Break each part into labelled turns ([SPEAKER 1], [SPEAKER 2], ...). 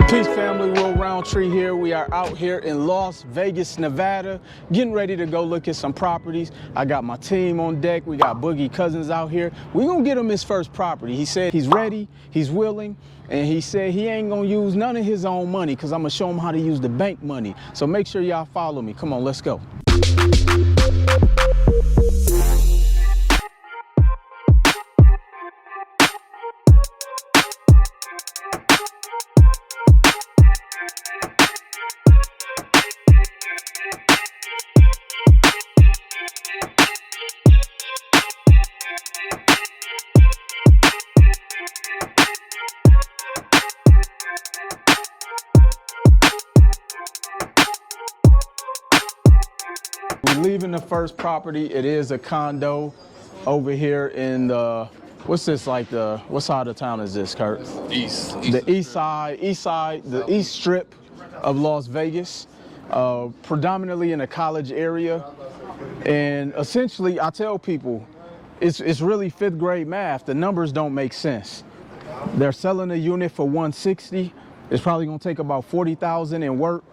[SPEAKER 1] Peace family, Will Roundtree here. We are out here in Las Vegas, Nevada, getting ready to go look at some properties. I got my team on deck. We got Boogie Cousins out here. We gonna get him his first property. He said he's ready, he's willing, and he said he ain't gonna use none of his own money because I'm gonna show him how to use the bank money. So make sure y'all follow me. Come on, let's go. We're leaving the first property. It is a condo over here in the, what's this, like the, what side of town is this, Kurt? The east side, the east strip of Las Vegas, predominantly in a college area. And essentially, I tell people, it's really fifth grade math. The numbers don't make sense. They're selling a unit for $160. It's probably gonna take about $40,000 in work.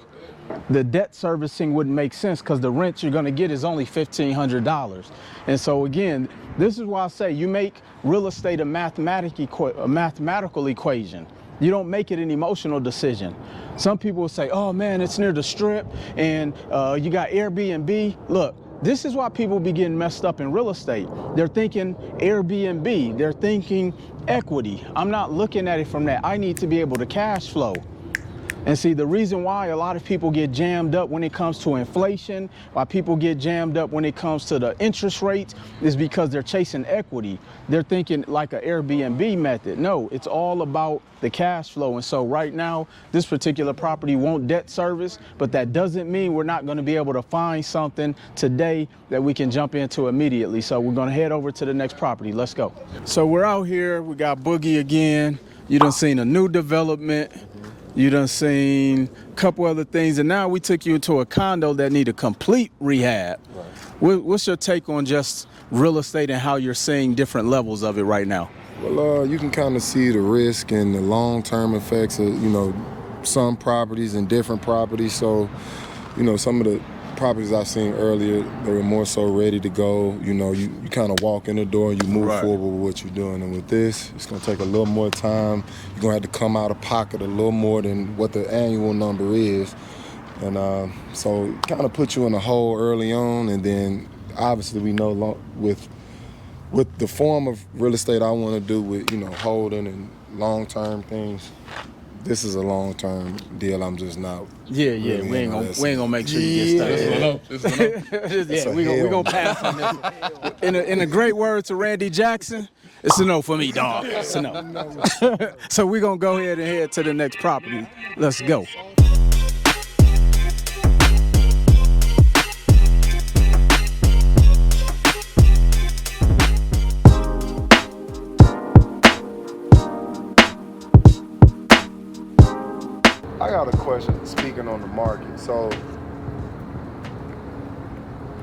[SPEAKER 1] The debt servicing wouldn't make sense because the rent you're going to get is only $1,500. And so again, this is why I say you make real estate a mathematical equation. You don't make it an emotional decision. Some people will say, oh man, it's near the strip and you got Airbnb. Look, this is why people be getting messed up in real estate. They're thinking Airbnb, they're thinking equity. I'm not looking at it from that. I need to be able to cash flow. And see, the reason why a lot of people get jammed up when it comes to inflation, why people get jammed up when it comes to the interest rates, is because they're chasing equity. They're thinking like an Airbnb method. No, it's all about the cash flow. And so right now, this particular property won't debt service, but that doesn't mean we're not going to be able to find something today that we can jump into immediately. So we're going to head over to the next property. Let's go. So we're out here. We got Boogie again. You done seen a new development. You done seen a couple other things, and now we took you to a condo that need a complete rehab. Right. What's your take on just real estate and how you're seeing different levels of it right now?
[SPEAKER 2] Well, you can kind of see the risk and the long-term effects of, some properties and different properties. So, some of the properties I've seen earlier, they were more so ready to go. You kind of walk in the door and you move forward with what you're doing. And with this, it's going to take a little more time. You're going to have to come out of pocket a little more than what the annual number is. And so it kind of puts you in a hole early on. And then obviously we know with the form of real estate I want to do with, holding and long-term things, this is a long-term deal. I'm just not.
[SPEAKER 1] Yeah. We ain't gonna make sure you get started. We gonna pass on this. In a great word to Randy Jackson, it's a no for me, dog. It's a no. So we gonna go ahead and head to the next property. Let's go.
[SPEAKER 2] I got a question, speaking on the market. So,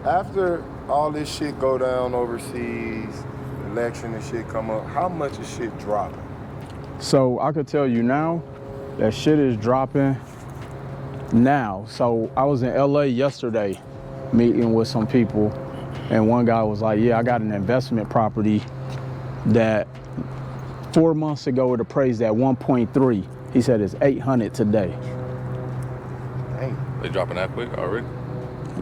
[SPEAKER 2] after all this shit go down overseas, election and shit come up, how much is shit dropping?
[SPEAKER 1] So I could tell you now that shit is dropping now. So I was in LA yesterday meeting with some people, and one guy was like, yeah, I got an investment property that 4 months ago it appraised at 1.3. He said it's 800 today.
[SPEAKER 3] They dropping that quick already?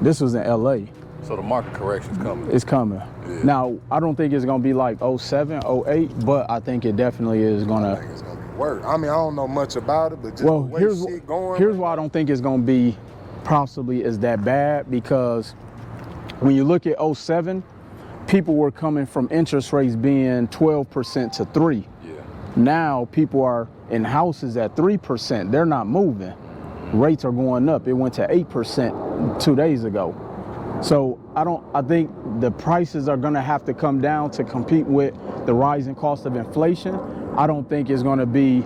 [SPEAKER 1] This was in LA.
[SPEAKER 3] So the market correction's coming.
[SPEAKER 1] It's coming. Yeah. Now, I don't think it's gonna be like 07, 08, but I think it definitely is gonna.
[SPEAKER 2] I think it's gonna be worse. I mean, I don't know much about it, but just the way shit going.
[SPEAKER 1] Here's why I don't think it's gonna be possibly as that bad, because when you look at 07, people were coming from interest rates being 12% to 3%.
[SPEAKER 3] Yeah.
[SPEAKER 1] Now people are in houses at 3%. They're not moving. Rates are going up. It went to 8% 2 days ago. So I think the prices are gonna have to come down to compete with the rising cost of inflation. I don't think it's gonna be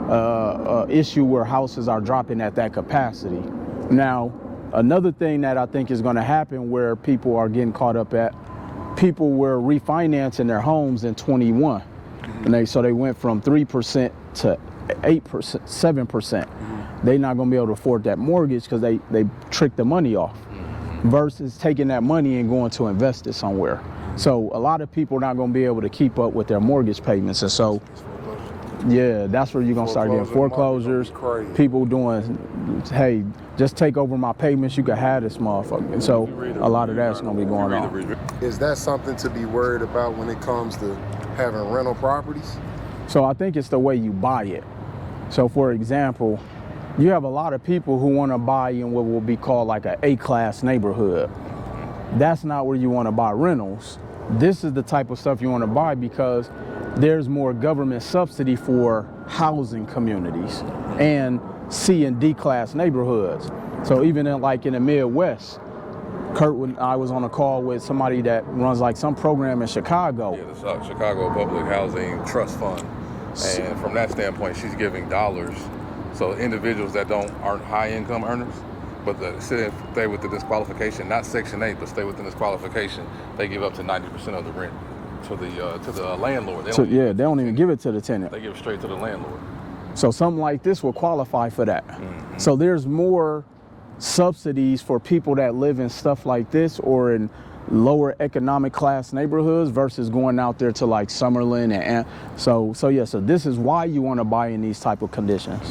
[SPEAKER 1] an issue where houses are dropping at that capacity. Now, another thing that I think is gonna happen where people are getting caught up at, people were refinancing their homes in 21. And so they went from 3% to 8%, 7%. They're not gonna be able to afford that mortgage because they tricked the money off. Versus taking that money and going to invest it somewhere. So a lot of people are not gonna be able to keep up with their mortgage payments. And so, yeah, that's where you're gonna start getting foreclosures. People doing, hey, just take over my payments, you can have this motherfucker. And so a lot of that's gonna be going on.
[SPEAKER 2] Is that something to be worried about when it comes to having rental properties?
[SPEAKER 1] So I think it's the way you buy it. So for example, you have a lot of people who want to buy in what will be called like an A-class neighborhood. That's not where you want to buy rentals. This is the type of stuff you want to buy because there's more government subsidy for housing communities and C and D class neighborhoods. So even in the Midwest, Kurt, when I was on a call with somebody that runs like some program in Chicago.
[SPEAKER 3] Yeah, the Chicago Public Housing Trust Fund. And from that standpoint, she's giving dollars. So individuals that aren't high income earners, but stay within this qualification, not Section 8, but stay within this qualification, they give up to 90% of the rent to the landlord.
[SPEAKER 1] They don't even give it to the tenant.
[SPEAKER 3] They give it straight to the landlord.
[SPEAKER 1] So something like this will qualify for that. So there's more subsidies for people that live in stuff like this or in lower economic class neighborhoods versus going out there to like Summerlin and so this is why you want to buy in these type of conditions.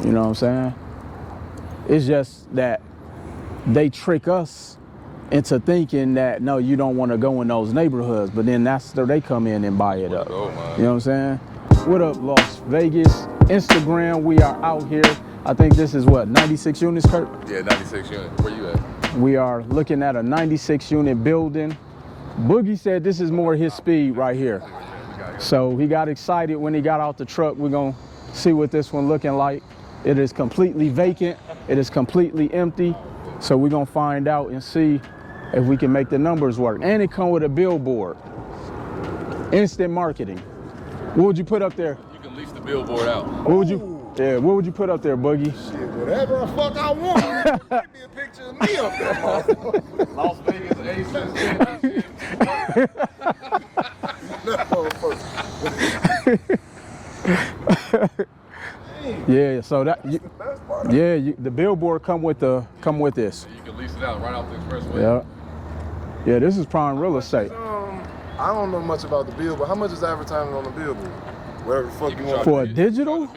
[SPEAKER 1] You know what I'm saying? It's just that they trick us into thinking that no, you don't want to go in those neighborhoods, but then that's where they come in and buy it up. You know what I'm saying? What up, Las Vegas? Instagram, we are out here. I think this is what, 96 units, Kurt?
[SPEAKER 3] Yeah, 96 units. Where you at?
[SPEAKER 1] We are looking at a 96 unit building. Boogie said this is more his speed right here. So he got excited when he got out the truck. We're gonna see what this one looking like. It is completely vacant. It is completely empty. So we're gonna find out and see if we can make the numbers work. And it come with a billboard. Instant marketing. What would you put up there?
[SPEAKER 3] You can lease the billboard out.
[SPEAKER 1] What would you put up there, Boogie?
[SPEAKER 2] Shit, whatever the fuck I want. Give me a picture of me up there, motherfucker.
[SPEAKER 3] Las Vegas,
[SPEAKER 1] Yeah, so the billboard come with this.
[SPEAKER 3] You can lease it out right off the expressway.
[SPEAKER 1] Yeah, this is prime real estate.
[SPEAKER 2] I don't know much about the billboard, but how much is advertising on the billboard? Whatever the fuck you want.
[SPEAKER 1] For a digital?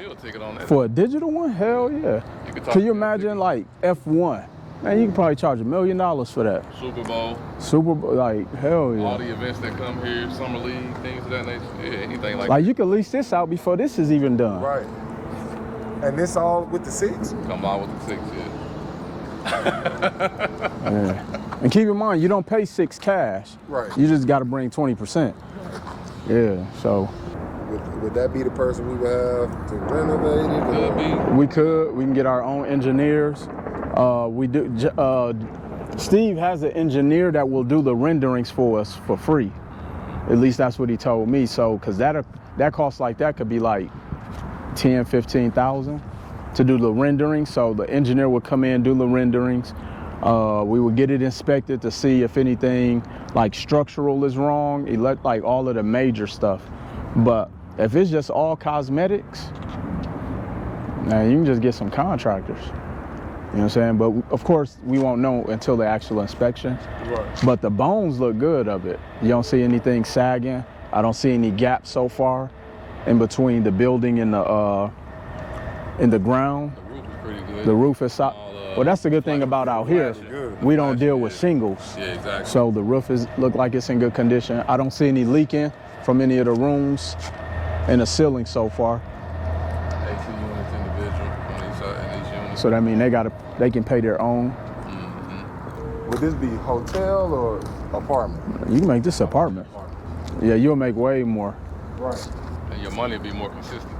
[SPEAKER 1] For a digital one? Hell yeah. Can you imagine like F1? Man, you can probably charge $1 million for that.
[SPEAKER 3] Super Bowl,
[SPEAKER 1] like hell yeah.
[SPEAKER 3] all the events that come here, Summer League, things of that nature. Yeah, anything like
[SPEAKER 1] you can lease this out before this is even done.
[SPEAKER 2] Right. And this all with the 6?
[SPEAKER 3] Come on with the 6,
[SPEAKER 1] Yeah. And keep in mind, you don't pay 6 cash.
[SPEAKER 2] Right.
[SPEAKER 1] You just got to bring 20%. Yeah. So.
[SPEAKER 2] Would that be the person we would have to renovate it?
[SPEAKER 3] Could be.
[SPEAKER 1] We can get our own engineers. We do. Steve has an engineer that will do the renderings for us for free. At least that's what he told me. So, cause that cost like that could be like 10, 15,000 to do the rendering. So the engineer would come in, do the renderings. We would get it inspected to see if anything like structural is wrong, like all of the major stuff. But if it's just all cosmetics, man, you can just get some contractors. You know what I'm saying? But of course, we won't know until the actual inspection.
[SPEAKER 2] Right.
[SPEAKER 1] But the bones look good of it. You don't see anything sagging. I don't see any gaps so far in between the building and the ground.
[SPEAKER 3] The roof is pretty good.
[SPEAKER 1] The roof is solid. Well, that's the good thing about out here. We don't deal with shingles.
[SPEAKER 3] Yeah, exactly.
[SPEAKER 1] So the roof look like it's in good condition. I don't see any leaking from any of the rooms and the ceiling so far.
[SPEAKER 3] 18 units individual on each unit.
[SPEAKER 1] So that means they can pay their own.
[SPEAKER 2] Would this be hotel or apartment?
[SPEAKER 1] You can make this apartment. Yeah, you'll make way more.
[SPEAKER 2] Right.
[SPEAKER 3] And your money will be more consistent.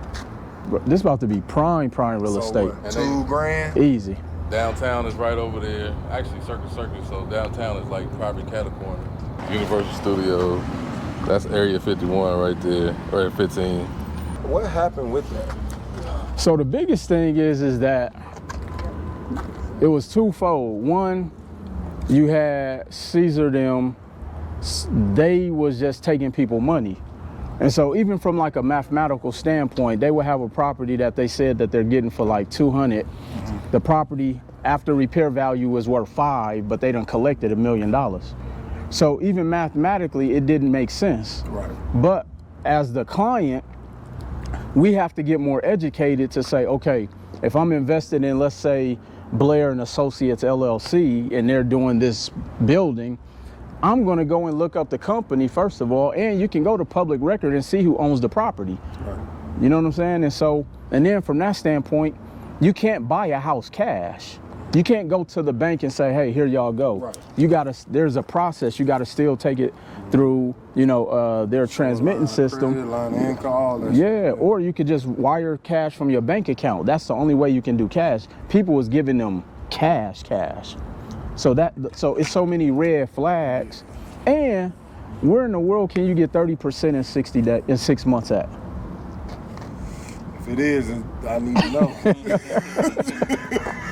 [SPEAKER 1] This about to be prime real estate.
[SPEAKER 2] What, $2,000?
[SPEAKER 1] Easy.
[SPEAKER 3] Downtown is right over there. Actually, Circus. So downtown is like private corner. Universal Studios. That's Area 51 right there, Area 15.
[SPEAKER 2] What happened with that?
[SPEAKER 1] So the biggest thing is that it was twofold. One, you had Caesar them, they was just taking people money. And so even from like a mathematical standpoint, they will have a property that they said that they're getting for like 200. The property after repair value was worth 5, but they done collected $1 million. So even mathematically, it didn't make sense.
[SPEAKER 2] Right.
[SPEAKER 1] But as the client, we have to get more educated to say, okay, if I'm invested in, let's say, Blair and Associates LLC, and they're doing this building, I'm going to go and look up the company first of all, and you can go to public record and see who owns the property.
[SPEAKER 2] Right.
[SPEAKER 1] You know what I'm saying? And so, and then from that standpoint, you can't buy a house cash. You can't go to the bank and say, hey, here y'all go.
[SPEAKER 2] Right.
[SPEAKER 1] You gotta, there's a process. You gotta still take it through, you know, their transmitting system.
[SPEAKER 2] Credit line, income, all that
[SPEAKER 1] Yeah,
[SPEAKER 2] shit.
[SPEAKER 1] or you could just wire cash from your bank account. That's the only way you can do cash. People was giving them cash. So it's so many red flags. And where in the world can you get 30% in 6 months at?
[SPEAKER 2] If it is, I need to know.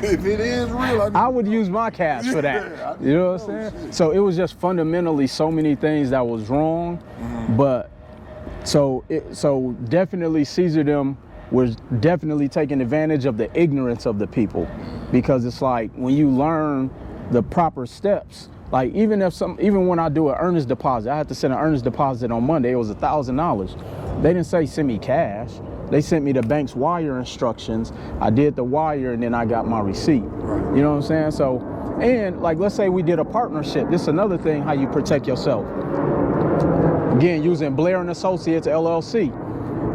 [SPEAKER 2] If it is real,
[SPEAKER 1] I would use my cash for that. You know what I'm saying? So it was just fundamentally so many things that was wrong. But so definitely Caesar them was definitely taking advantage of the ignorance of the people, because it's like when you learn the proper steps, like even when I do an earnest deposit, I had to send an earnest deposit on Monday. It was $1,000. They didn't say send me cash. They sent me the bank's wire instructions. I did the wire and then I got my receipt.
[SPEAKER 2] Right.
[SPEAKER 1] You know what I'm saying? So, and like let's say we did a partnership. This is another thing how you protect yourself. Again, using Blair and Associates LLC.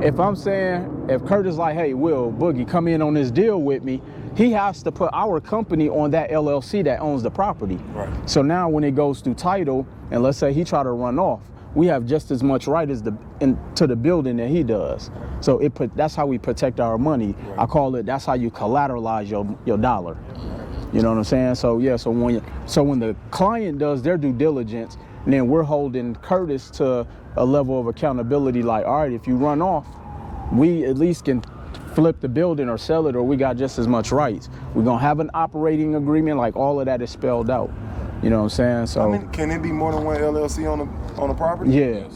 [SPEAKER 1] If I'm saying, if Kurt is like, hey, Will, Boogie, come in on this deal with me, he has to put our company on that LLC that owns the property.
[SPEAKER 2] Right.
[SPEAKER 1] So now when it goes through title, and let's say he try to run off, we have just as much right as to the building that he does. So that's how we protect our money.
[SPEAKER 2] Right.
[SPEAKER 1] I call it, that's how you collateralize your dollar. You know what I'm saying? So yeah, so when the client does their due diligence, and then we're holding Curtis to a level of accountability, like, all right, if you run off, we at least can flip the building or sell it, or we got just as much rights. We're gonna have an operating agreement, like all of that is spelled out. You know what I'm saying? So
[SPEAKER 2] I mean, can it be more than one LLC on a property?
[SPEAKER 1] yeah.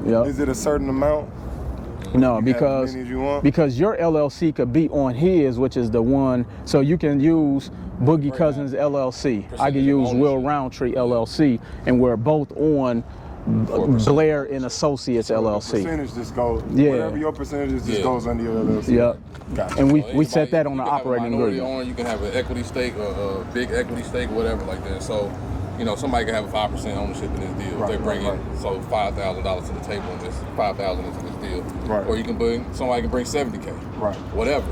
[SPEAKER 1] Yep.
[SPEAKER 2] Is it a certain amount?
[SPEAKER 1] No,
[SPEAKER 2] You can have as many as you want?
[SPEAKER 1] because your LLC could be on his, which is the one. So you can use Boogie Cousins LLC. I can use Will Roundtree LLC, and we're both on Blair and Associates LLC.
[SPEAKER 2] Percentage just goes.
[SPEAKER 1] Yeah.
[SPEAKER 2] Whatever your percentage is, just goes under your LLC.
[SPEAKER 1] Yep.
[SPEAKER 2] Gotcha.
[SPEAKER 1] And we
[SPEAKER 3] Anybody-
[SPEAKER 1] set that on the
[SPEAKER 3] you can have a
[SPEAKER 1] operating
[SPEAKER 3] minority
[SPEAKER 1] agreement.
[SPEAKER 3] owner, you can have an equity stake, a big equity stake, whatever like that. So, you know, somebody can have a 5% ownership in this deal.
[SPEAKER 2] Right,
[SPEAKER 3] They bring
[SPEAKER 2] right,
[SPEAKER 3] in so $5,000 to the table and just $5,000 into this deal.
[SPEAKER 2] Right.
[SPEAKER 3] Or you can bring somebody can bring 70K.
[SPEAKER 2] Right.
[SPEAKER 3] Whatever.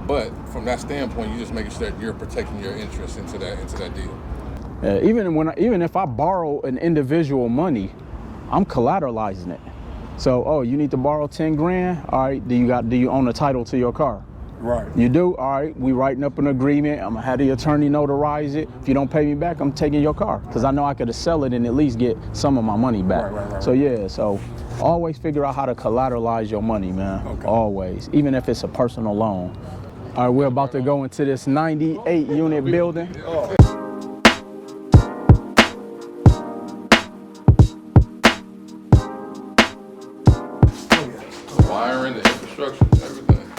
[SPEAKER 3] But from that standpoint, you're just making sure that you're protecting your interest into that deal.
[SPEAKER 1] Even if I borrow an individual money, I'm collateralizing it. So, you need to borrow 10 grand. All right, do you own the title to your car?
[SPEAKER 2] Right.
[SPEAKER 1] You do? All right, we writing up an agreement. I'm gonna have the attorney notarize it. If you don't pay me back, I'm taking your car, because I know I could sell it and at least get some of my money back.
[SPEAKER 2] Right.
[SPEAKER 1] So yeah, so always figure out how to collateralize your money, man.
[SPEAKER 2] Okay.
[SPEAKER 1] Always, even if it's a personal loan. All right, we're about to go into this 98 unit building.
[SPEAKER 3] The wiring, the infrastructure, everything.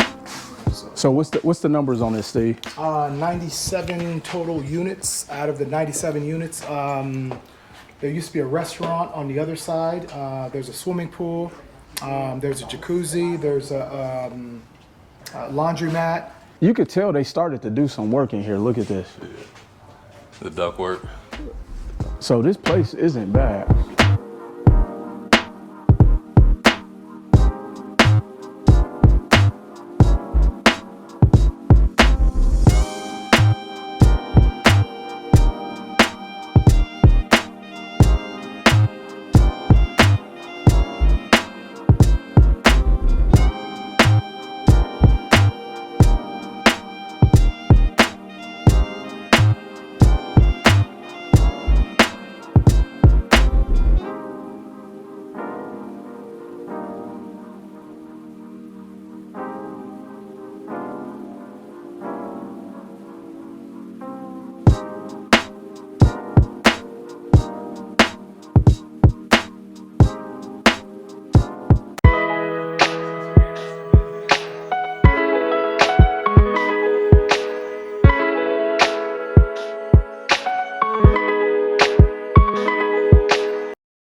[SPEAKER 1] So what's the numbers on this, Steve?
[SPEAKER 4] 97 total units. Out of the 97 units, there used to be a restaurant on the other side. There's a swimming pool. There's a jacuzzi. There's a laundromat.
[SPEAKER 1] You could tell they started to do some work in here. Look at this.
[SPEAKER 3] The ductwork.
[SPEAKER 1] So this place isn't bad.